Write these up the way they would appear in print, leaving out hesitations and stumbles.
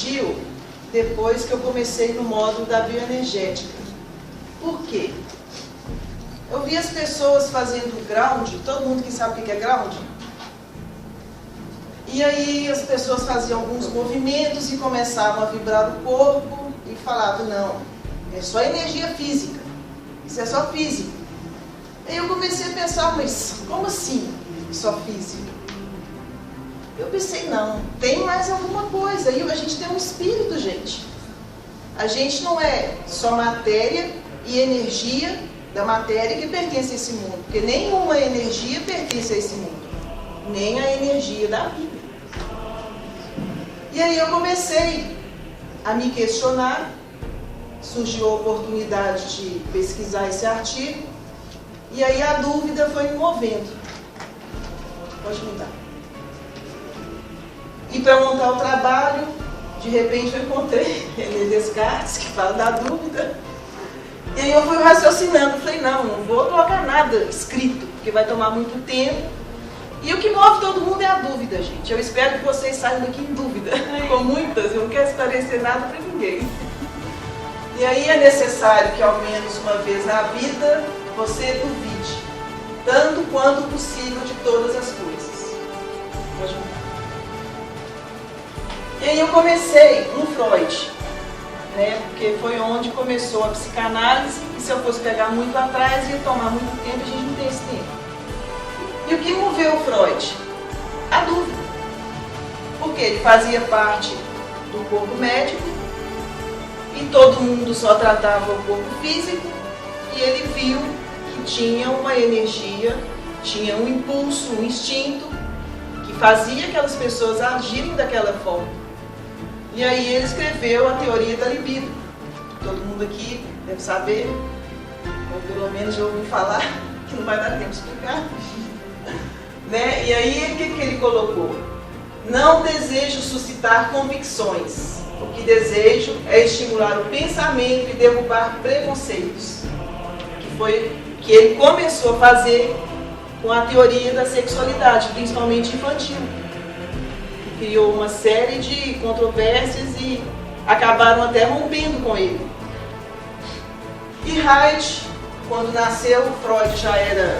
surgiu depois que eu comecei no módulo da bioenergética. Por quê? Eu vi as pessoas fazendo ground, todo mundo que sabe o que é ground? E aí as pessoas faziam alguns movimentos e começavam a vibrar o corpo e falavam, não, é só energia física, isso é só físico. Aí eu comecei a pensar, mas como assim só físico? Eu pensei, não, tem mais alguma coisa. E a gente tem um espírito, gente. A gente não é só matéria e energia da matéria que pertence a esse mundo. Porque nenhuma energia pertence a esse mundo. Nem a energia da vida. E aí eu comecei a me questionar. Surgiu a oportunidade de pesquisar esse artigo. E aí a dúvida foi me movendo. Pode mudar. E para montar o trabalho, de repente eu encontrei René Descartes, que fala da dúvida. E aí eu fui raciocinando, falei, não vou colocar nada escrito, porque vai tomar muito tempo. E o que move todo mundo é a dúvida, gente. Eu espero que vocês saiam daqui em dúvida. Com muitas, eu não quero esclarecer nada para ninguém. E aí é necessário que ao menos uma vez na vida você duvide, tanto quanto possível, de todas as coisas. Pode mudar. E aí eu comecei no Freud, né, porque foi onde começou a psicanálise, e se eu fosse pegar muito atrás ia tomar muito tempo, a gente não tem esse tempo. E o que moveu o Freud? A dúvida. Porque ele fazia parte do corpo médico, e todo mundo só tratava o corpo físico, e ele viu que tinha uma energia, tinha um impulso, um instinto, que fazia aquelas pessoas agirem daquela forma. E aí ele escreveu a teoria da libido. Todo mundo aqui deve saber, ou pelo menos já ouviu falar, que não vai dar tempo de explicar. Né? E aí o que ele colocou? Não desejo suscitar convicções. O que desejo é estimular o pensamento e derrubar preconceitos. Que foi o que ele começou a fazer com a teoria da sexualidade, principalmente infantil. Criou uma série de controvérsias e acabaram até rompendo com ele. E Reich, quando nasceu, Freud já era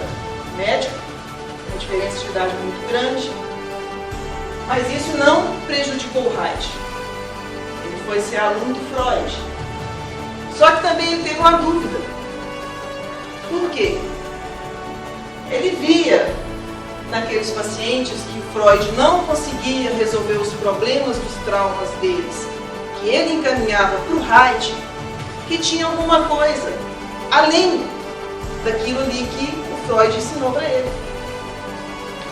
médico, uma diferença de idade muito grande, mas isso não prejudicou Reich. Ele foi ser aluno do Freud. Só que também ele teve uma dúvida. Por quê? Ele via naqueles pacientes que Freud não conseguia resolver os problemas dos traumas deles, que ele encaminhava para o Reich, que tinha alguma coisa além daquilo ali que o Freud ensinou para ele.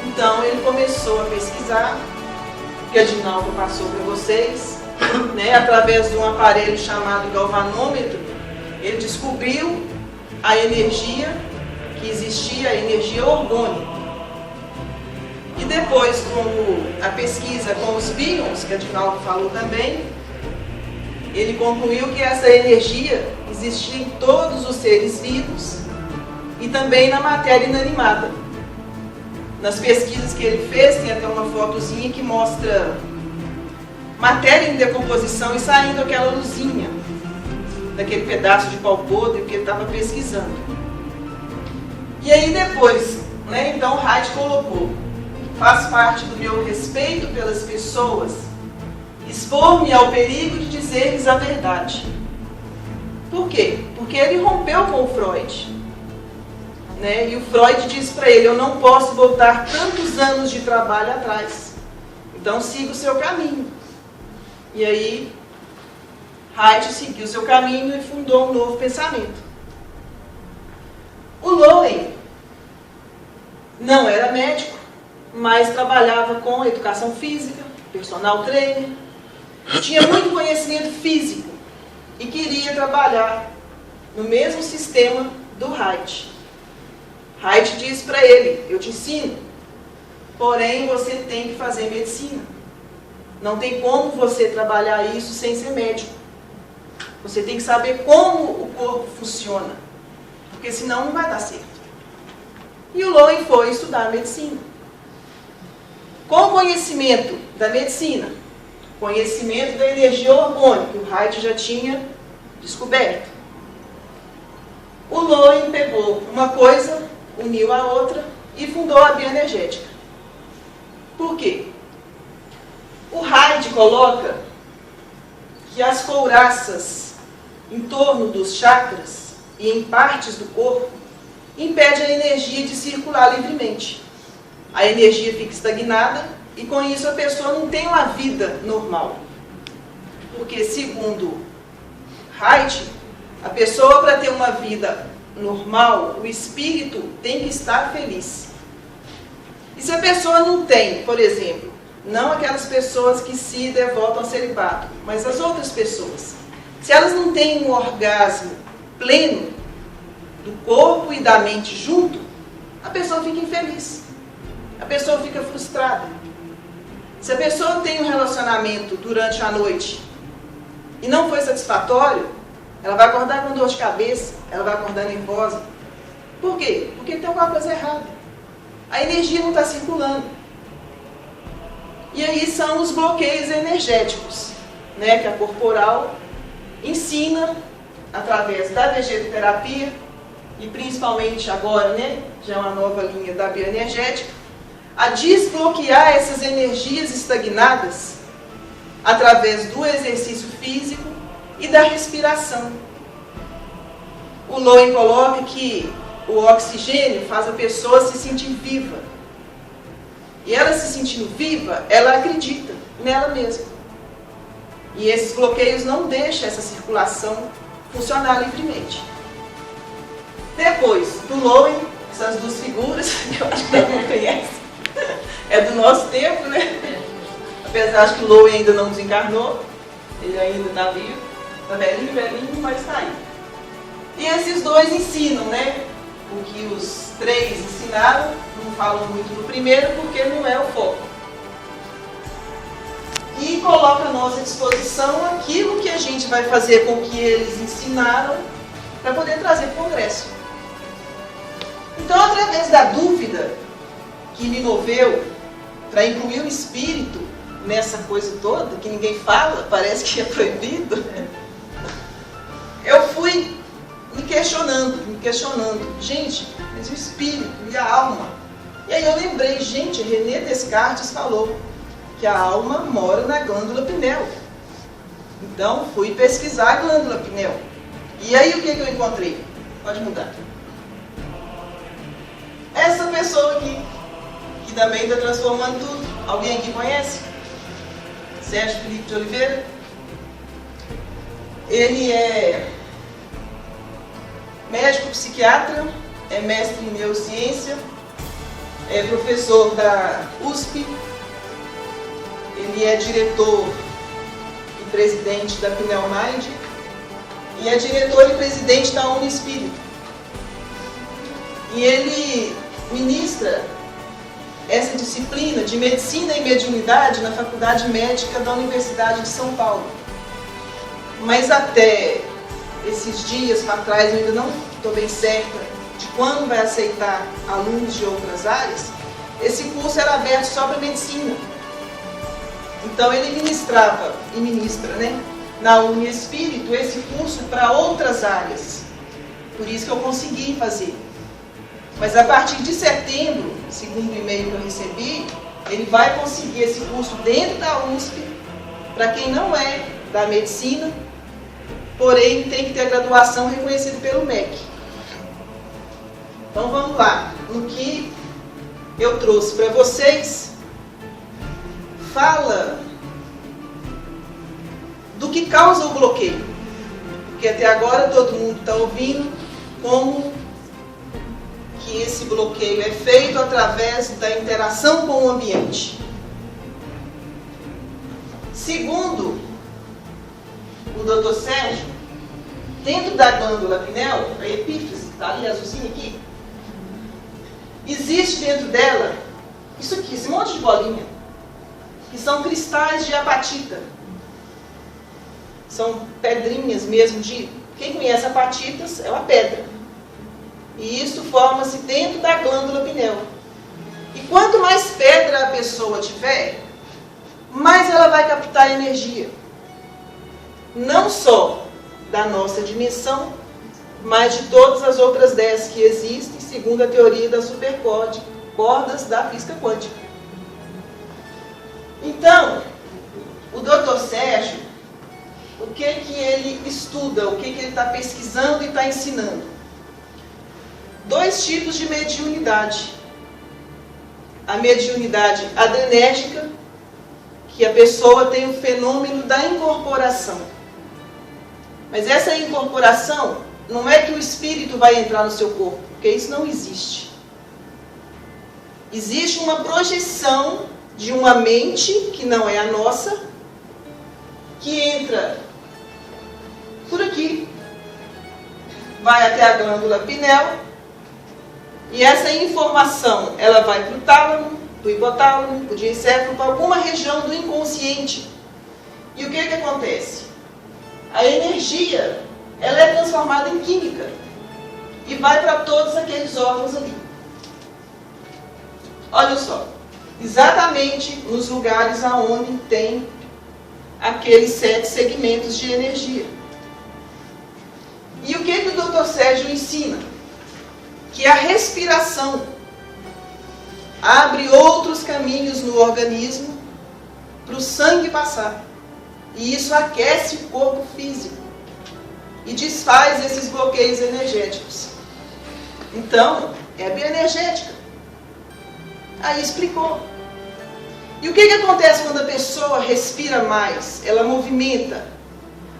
Então ele começou a pesquisar, que a Dinalva passou para vocês, né, através de um aparelho chamado galvanômetro, ele descobriu a energia que existia, a energia orgânica. E depois, com a pesquisa com os bíons, que a Dinalva falou também, ele concluiu que essa energia existia em todos os seres vivos e também na matéria inanimada. Nas pesquisas que ele fez, tem até uma fotozinha que mostra matéria em decomposição e saindo aquela luzinha daquele pedaço de pau podre que ele estava pesquisando. E aí depois, né, então Reich colocou: faz parte do meu respeito pelas pessoas expor-me ao perigo de dizer-lhes a verdade. Por quê? Porque ele rompeu com o Freud. Né? E o Freud disse para ele: eu não posso voltar tantos anos de trabalho atrás. Então siga o seu caminho. E aí, Reich seguiu o seu caminho e fundou um novo pensamento. O Lowen não era médico, mas trabalhava com educação física, personal trainer, tinha muito conhecimento físico e queria trabalhar no mesmo sistema do Reich. Reich disse para ele: eu te ensino, porém você tem que fazer medicina. Não tem como você trabalhar isso sem ser médico. Você tem que saber como o corpo funciona, porque senão não vai dar certo. E o Lowen foi estudar medicina. Com o conhecimento da medicina, conhecimento da energia orgânica, que o Haidt já tinha descoberto. O Lowen pegou uma coisa, uniu a outra e fundou a bioenergética. Por quê? O Haidt coloca que as couraças em torno dos chakras e em partes do corpo impedem a energia de circular livremente. A energia fica estagnada e com isso a pessoa não tem uma vida normal. Porque, segundo Haidt, a pessoa, para ter uma vida normal, o espírito tem que estar feliz. E se a pessoa não tem, por exemplo, não aquelas pessoas que se devotam ao celibato, mas as outras pessoas, se elas não têm um orgasmo pleno do corpo e da mente junto, a pessoa fica infeliz. A pessoa fica frustrada. Se a pessoa tem um relacionamento durante a noite e não foi satisfatório, ela vai acordar com dor de cabeça, ela vai acordar nervosa. Por quê? Porque tem alguma coisa errada. A energia não está circulando. E aí são os bloqueios energéticos, né, que a Corporal ensina através da vegetoterapia e principalmente agora, né, já é uma nova linha da bioenergética, a desbloquear essas energias estagnadas através do exercício físico e da respiração. O Lowen coloca que o oxigênio faz a pessoa se sentir viva. E ela se sentindo viva, ela acredita nela mesma. E esses bloqueios não deixam essa circulação funcionar livremente. Depois do Lowen, essas duas figuras, que eu acho que todo mundo conhece, é do nosso tempo, né? Apesar de que o Lowen ainda não desencarnou, ele ainda está vivo, está velhinho, velhinho, mas está aí. E esses dois ensinam, né? O que os três ensinaram, não falam muito do primeiro porque não é o foco. E coloca à nossa disposição aquilo que a gente vai fazer com o que eles ensinaram para poder trazer para o Congresso. Então, através da dúvida que me moveu para incluir o espírito nessa coisa toda, que ninguém fala, parece que é proibido, eu fui me questionando, gente, mas o espírito e a alma? E aí eu lembrei, gente, René Descartes falou que a alma mora na glândula pineal. Então fui pesquisar a glândula pineal. E aí o que eu encontrei? Pode mudar. Essa pessoa aqui, que também está transformando tudo. Alguém aqui conhece? Sérgio Felipe de Oliveira. Ele é médico psiquiatra, é mestre em neurociência, é professor da USP, ele é diretor e presidente da Pineal Mind e é diretor e presidente da Unispírito. E ele ministra essa disciplina de medicina e mediunidade na Faculdade Médica da Universidade de São Paulo. Mas até esses dias para trás, eu ainda não estou bem certa de quando vai aceitar alunos de outras áreas. Esse curso era aberto só para medicina. Então ele ministrava e ministra, né, na Uniespírito esse curso para outras áreas. Por isso que eu consegui fazer. Mas a partir de setembro, segundo o e-mail que eu recebi, ele vai conseguir esse curso dentro da USP, para quem não é da medicina, porém tem que ter a graduação reconhecida pelo MEC. Então vamos lá, no que eu trouxe para vocês, fala do que causa o bloqueio. Porque até agora todo mundo está ouvindo como que esse bloqueio é feito através da interação com o ambiente. Segundo o Dr. Sérgio, dentro da glândula pineal, a epífise, está ali azulzinha aqui, existe dentro dela, isso aqui, esse monte de bolinha, que são cristais de apatita. São pedrinhas mesmo de... Quem conhece apatitas é uma pedra. E isso forma-se dentro da glândula pineal. E quanto mais pedra a pessoa tiver, mais ela vai captar energia. Não só da nossa dimensão, mas de todas as outras 10 que existem, segundo a teoria das supercordas da física quântica. Então, o Dr. Sérgio, o que ele estuda, o que ele está pesquisando e está ensinando? 2 tipos de mediunidade. A mediunidade adrenérgica, que a pessoa tem o fenômeno da incorporação. Mas essa incorporação não é que o espírito vai entrar no seu corpo, porque isso não existe. Existe uma projeção de uma mente, que não é a nossa, que entra por aqui, vai até a glândula pineal, e essa informação ela vai para o tálamo, para o hipotálamo, para o diencéfalo, para alguma região do inconsciente. E o que acontece? A energia, ela é transformada em química e vai para todos aqueles órgãos ali. Olha só, exatamente nos lugares aonde tem aqueles 7 segmentos de energia. E o que o Dr. Sérgio ensina? Que a respiração abre outros caminhos no organismo para o sangue passar. E isso aquece o corpo físico e desfaz esses bloqueios energéticos. Então, é bioenergética. Aí explicou. E o que acontece quando a pessoa respira mais? Ela movimenta.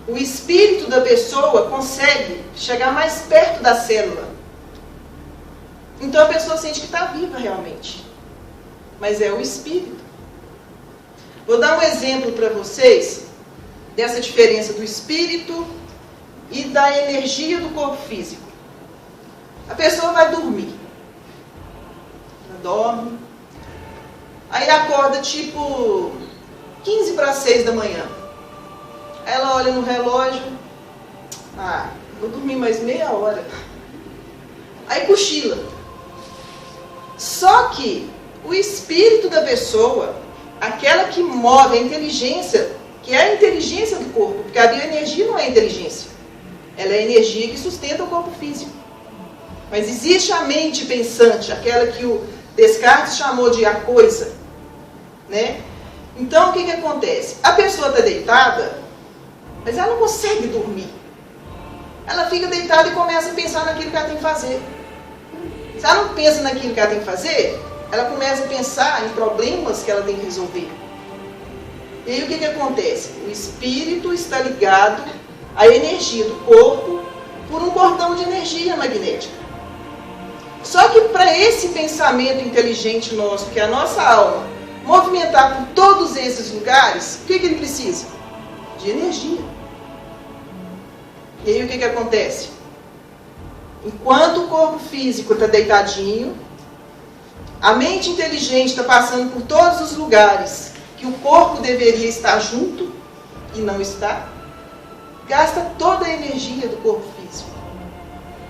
O espírito da pessoa consegue chegar mais perto da célula. Então a pessoa sente que está viva realmente. Mas é o espírito. Vou dar um exemplo para vocês dessa diferença do espírito e da energia do corpo físico. A pessoa vai dormir. Ela dorme. Aí acorda tipo 15 para 6 da manhã. Aí ela olha no relógio. Vou dormir mais meia hora. Aí cochila. Só que o espírito da pessoa, aquela que move a inteligência, que é a inteligência do corpo, porque a bioenergia não é inteligência. Ela é a energia que sustenta o corpo físico. Mas existe a mente pensante, aquela que o Descartes chamou de a coisa, né? Então o que acontece? A pessoa está deitada, mas ela não consegue dormir. Ela fica deitada e começa a pensar naquilo que ela tem que fazer. Se ela não pensa naquilo que ela tem que fazer, ela começa a pensar em problemas que ela tem que resolver. E aí o que acontece? O espírito está ligado à energia do corpo por um cordão de energia magnética. Só que para esse pensamento inteligente nosso, que é a nossa alma, movimentar por todos esses lugares, o que ele precisa? De energia. E aí o que acontece? Enquanto o corpo físico está deitadinho, a mente inteligente está passando por todos os lugares que o corpo deveria estar junto e não está, gasta toda a energia do corpo físico.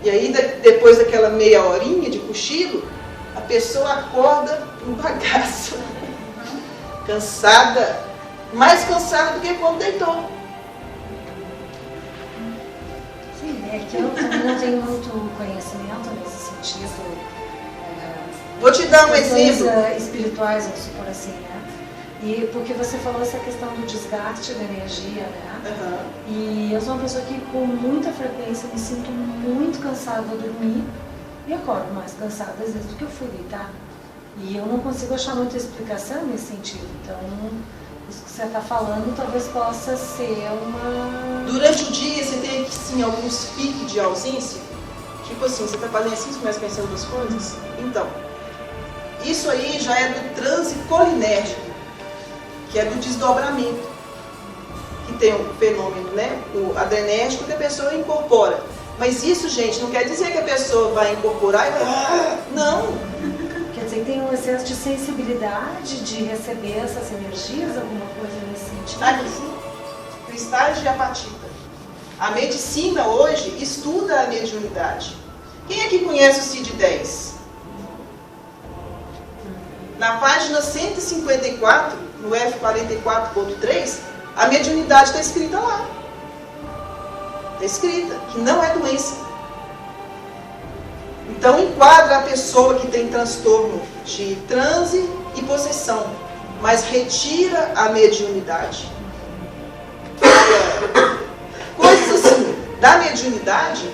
E aí, depois daquela meia horinha de cochilo, a pessoa acorda um bagaço, cansada, mais cansada do que quando deitou. Sim, é que eu também não tenho muito conhecimento nesse sentido. Vou te dar um exemplo. Espirituais, vamos supor assim, né? E porque você falou essa questão do desgaste da energia, né? Uhum. E eu sou uma pessoa que com muita frequência me sinto muito cansada ao dormir e acordo mais cansada às vezes do que eu fui deitar. E eu não consigo achar muita explicação nesse sentido. Então, isso que você está falando talvez possa ser uma... Durante o dia você tem sim alguns piques de ausência. Tipo assim, você está fazendo assim, você começa pensando nas coisas. Então, isso aí já é do transe colinérgico, que é do desdobramento, que tem um fenômeno, né, o adrenérgico, que a pessoa incorpora. Mas isso, gente, não quer dizer que a pessoa vai incorporar e vai... Não! Quer dizer, tem um excesso de sensibilidade de receber essas energias, alguma coisa nesse sentido? Aqui, cristais de apatita. A medicina hoje estuda a mediunidade. Quem aqui conhece o CID-10? Na página 154, no F44.3, a mediunidade está escrita lá. Está escrita, que não é doença. Então enquadra a pessoa que tem transtorno de transe e possessão, mas retira a mediunidade. Coisas assim, da mediunidade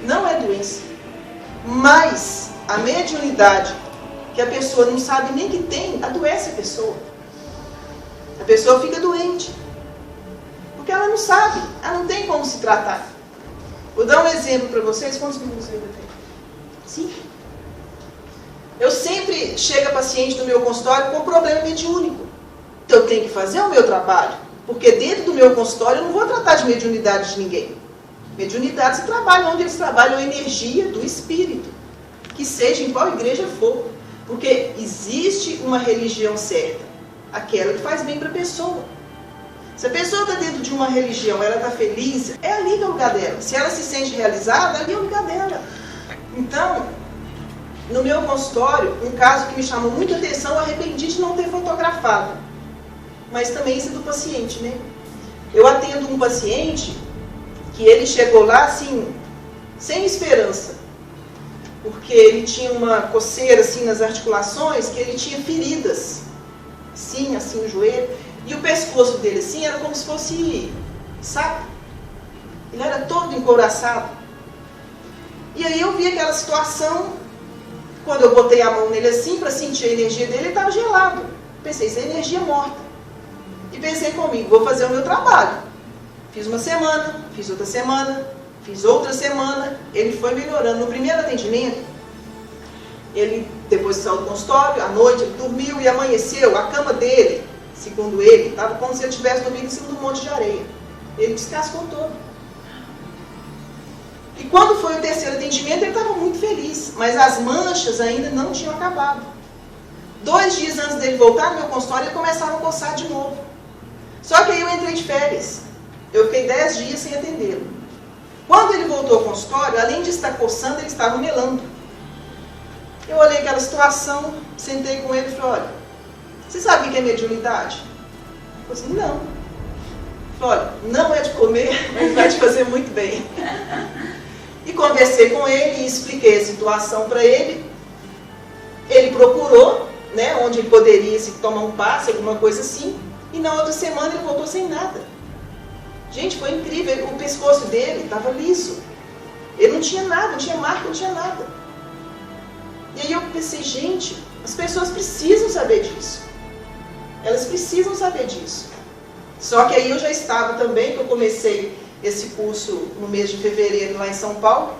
não é doença, mas a mediunidade que a pessoa não sabe nem que tem, adoece a pessoa. A pessoa fica doente, porque ela não sabe, ela não tem como se tratar. Vou dar um exemplo para vocês. Quantos minutos ainda tem? 5. Eu sempre chego a paciente no meu consultório com problema mediúnico. Então eu tenho que fazer o meu trabalho, porque dentro do meu consultório eu não vou tratar de mediunidade de ninguém. Mediunidade se trabalha onde eles trabalham a energia do espírito, que seja em qual igreja for. Porque existe uma religião certa, aquela que faz bem para a pessoa. Se a pessoa está dentro de uma religião, ela está feliz, é ali que é o lugar dela. Se ela se sente realizada, ali é o lugar dela. Então, no meu consultório, um caso que me chamou muita atenção, eu arrependi de não ter fotografado. Mas também isso é do paciente, né? Eu atendo um paciente que ele chegou lá, assim, sem esperança. Porque ele tinha uma coceira, assim, nas articulações, que ele tinha feridas. Sim, assim, no joelho. E o pescoço dele, assim, era como se fosse sapo. Ele era todo encouraçado. E aí eu vi aquela situação, quando eu botei a mão nele assim, para sentir a energia dele, ele estava gelado. Pensei, isso é energia morta. E pensei comigo, vou fazer o meu trabalho. Fiz uma semana, fiz outra semana, fiz outra semana, ele foi melhorando. No primeiro atendimento, ele, depois de sair do consultório, à noite ele dormiu e amanheceu, a cama dele, segundo ele, estava como se ele tivesse dormido em cima de um monte de areia. Ele descascou todo. E quando foi o terceiro atendimento, ele estava muito feliz, mas as manchas ainda não tinham acabado. 2 dias antes dele voltar no meu consultório, ele começava a coçar de novo. Só que aí eu entrei de férias. Eu fiquei 10 dias sem atendê-lo. Quando ele voltou ao consultório, além de estar coçando, ele estava melando. Eu olhei aquela situação, sentei com ele e falei, olha, você sabe o que é mediunidade? Ele falou assim, não. Eu falei, olha, não é de comer, mas vai te fazer muito bem. E conversei com ele e expliquei a situação para ele. Ele procurou, né, onde ele poderia se tomar um passe, alguma coisa assim. E na outra semana ele voltou sem nada. Gente, foi incrível. O pescoço dele estava liso. Ele não tinha nada, não tinha marca, não tinha nada. E aí eu pensei, gente, as pessoas precisam saber disso. Elas precisam saber disso. Só que aí eu já estava também, que eu comecei esse curso no mês de fevereiro lá em São Paulo.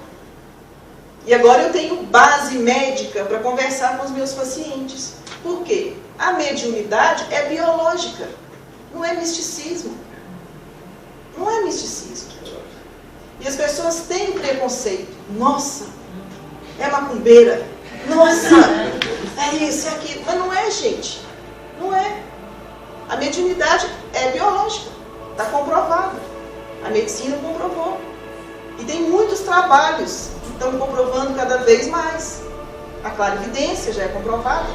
E agora eu tenho base médica para conversar com os meus pacientes. Por quê? A mediunidade é biológica, não é misticismo. Não é misticismo. E as pessoas têm preconceito. Nossa, é macumbeira. Nossa, é isso, é aquilo. Mas não é, gente. Não é. A mediunidade é biológica. Está comprovado. A medicina comprovou. E tem muitos trabalhos que estão comprovando cada vez mais. A clarividência já é comprovada.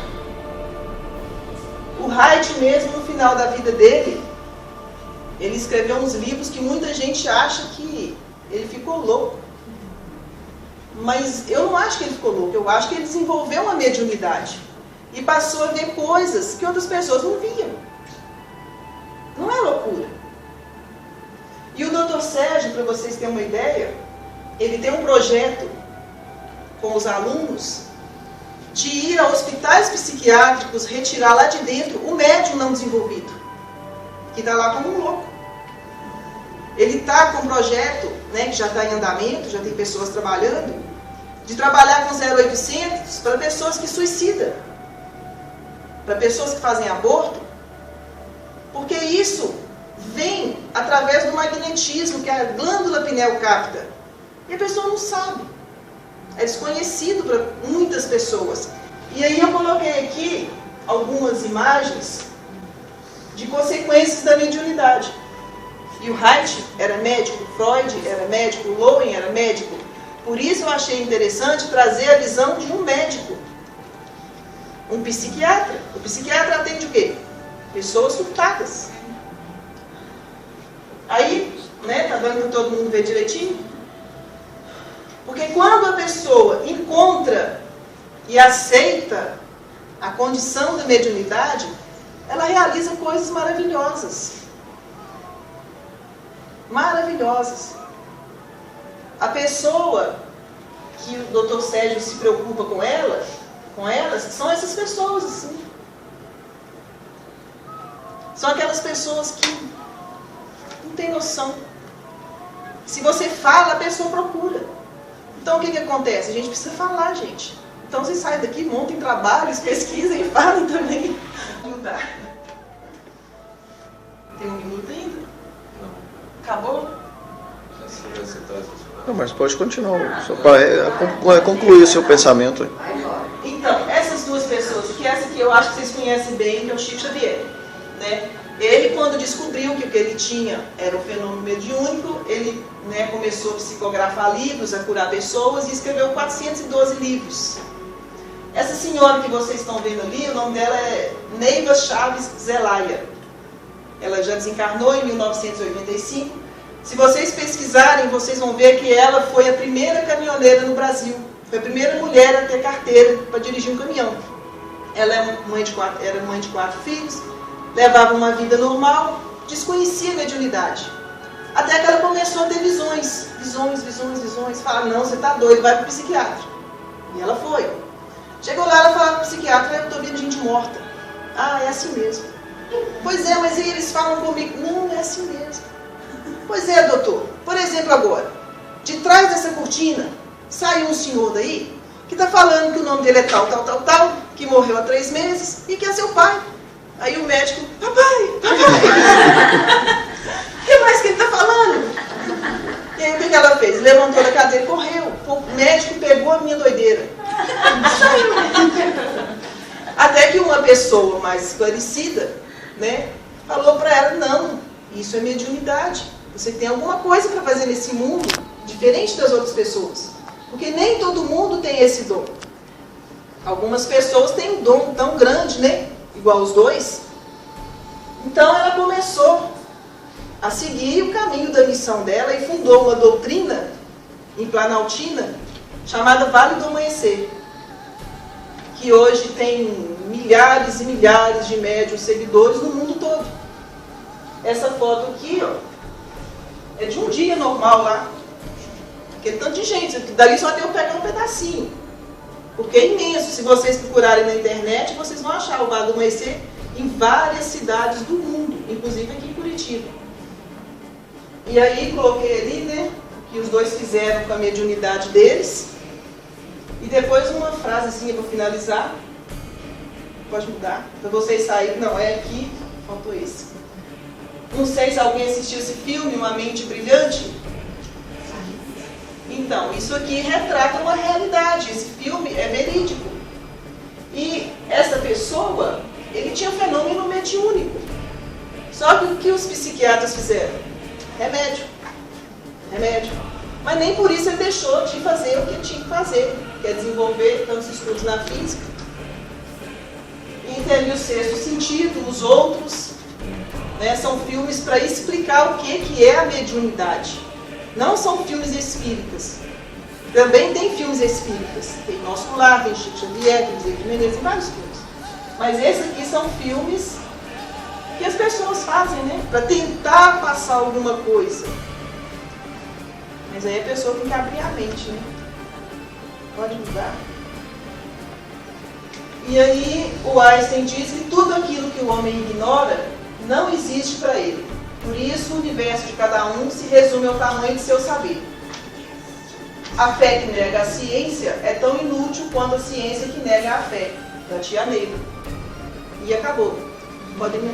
O Haidt mesmo, no final da vida dele, ele escreveu uns livros que muita gente acha que ele ficou louco. Mas eu não acho que ele ficou louco, eu acho que ele desenvolveu uma mediunidade. E passou a ver coisas que outras pessoas não viam. Não é loucura. E o Dr. Sérgio, para vocês terem uma ideia, ele tem um projeto com os alunos de ir a hospitais psiquiátricos retirar lá de dentro o médium não desenvolvido, que está lá como um louco. Ele está com um projeto, né, que já está em andamento, já tem pessoas trabalhando, de trabalhar com 0800 para pessoas que suicidam, para pessoas que fazem aborto, porque isso vem através do magnetismo que a glândula pineal capta. E a pessoa não sabe. É desconhecido para muitas pessoas. E aí eu coloquei aqui algumas imagens de consequências da mediunidade. E o Haidt era médico, Freud era médico, Lowen era médico. Por isso eu achei interessante trazer a visão de um médico, um psiquiatra. O psiquiatra atende o quê? Pessoas surtadas. Aí, né, tá dando para todo mundo ver direitinho? Porque quando a pessoa encontra e aceita a condição da mediunidade, ela realiza coisas maravilhosas. Maravilhosas. A pessoa que o Dr. Sérgio se preocupa com elas, são essas pessoas, assim. São aquelas pessoas que não têm noção. Se você fala, a pessoa procura. Então, o que acontece? A gente precisa falar, gente. Então, vocês saem daqui, montem trabalhos, pesquisem e falem também. Mudar. Tem 1 minuto ainda? Não. Acabou? Não, mas pode continuar, só para concluir o seu pensamento. Então, essas duas pessoas, que essa que eu acho que vocês conhecem bem, que é o Chico Xavier, né? Ele, quando descobriu que o que ele tinha era um fenômeno mediúnico, ele, né, começou a psicografar livros, a curar pessoas e escreveu 412 livros. Essa senhora que vocês estão vendo ali, o nome dela é Neiva Chaves Zelaya. Ela já desencarnou em 1985. Se vocês pesquisarem, vocês vão ver que ela foi a primeira caminhoneira no Brasil. Foi a primeira mulher a ter carteira para dirigir um caminhão. Ela era mãe de 4 filhos, levava uma vida normal, desconhecia a mediunidade. Até que ela começou a ter visões. Fala, não, você está doido, vai para o psiquiatra. E ela foi. Chegou lá, ela falava para o psiquiatra, eu estou vendo gente morta. Ah, é assim mesmo. Pois é, mas e eles falam comigo? Não, é assim mesmo. Pois é, doutor. Por exemplo, agora, de trás dessa cortina, saiu um senhor daí, que está falando que o nome dele é tal, que morreu há 3 meses e que é seu pai. Aí o médico, papai. O que mais que ele está falando? E aí o que ela fez? Levantou da cadeira e correu. O médico pegou a minha doideira. Até que uma pessoa mais esclarecida, né, falou para ela, não, isso é mediunidade. Você tem alguma coisa para fazer nesse mundo diferente das outras pessoas. Porque nem todo mundo tem esse dom. Algumas pessoas têm um dom tão grande, né? Igual os dois. Então ela começou a seguir o caminho da missão dela e fundou uma doutrina em Planaltina chamada Vale do Amanhecer, que hoje tem milhares e milhares de médiuns seguidores no mundo todo. Essa foto aqui, ó, é de um dia normal lá. Aquele tanto de gente, dali só deu pegar um pedacinho. Porque é imenso. Se vocês procurarem na internet, vocês vão achar o Vale do Amanhecer em várias cidades do mundo, inclusive aqui em Curitiba. E aí coloquei ali, né, que os dois fizeram com a mediunidade deles. E depois uma frasezinha para finalizar. Pode mudar. Para vocês saírem. Não, é aqui. Faltou esse. Não sei se alguém assistiu esse filme, Uma Mente Brilhante. Então, isso aqui retrata uma realidade. Esse filme é verídico. E essa pessoa, ele tinha um fenômeno mediúnico. Só que o que os psiquiatras fizeram? Remédio. Mas nem por isso ele deixou de fazer o que ele tinha que fazer, que é desenvolver tantos estudos na física. E entender o sexto sentido, os outros, né, são filmes para explicar o que é a mediunidade. Não são filmes espíritas. Também tem filmes espíritas. Tem Nosso Lar, tem Chico Xavier, tem Zé de Menezes, tem vários filmes. Mas esses aqui são filmes que as pessoas fazem, né? Para tentar passar alguma coisa. Mas aí a pessoa tem que abrir a mente, né? Pode mudar. E aí o Einstein diz que tudo aquilo que o homem ignora não existe para ele. Por isso o universo de cada um se resume ao tamanho de seu saber. A fé que nega a ciência é tão inútil quanto a ciência que nega a fé, da tia Neiva. E acabou. Podem me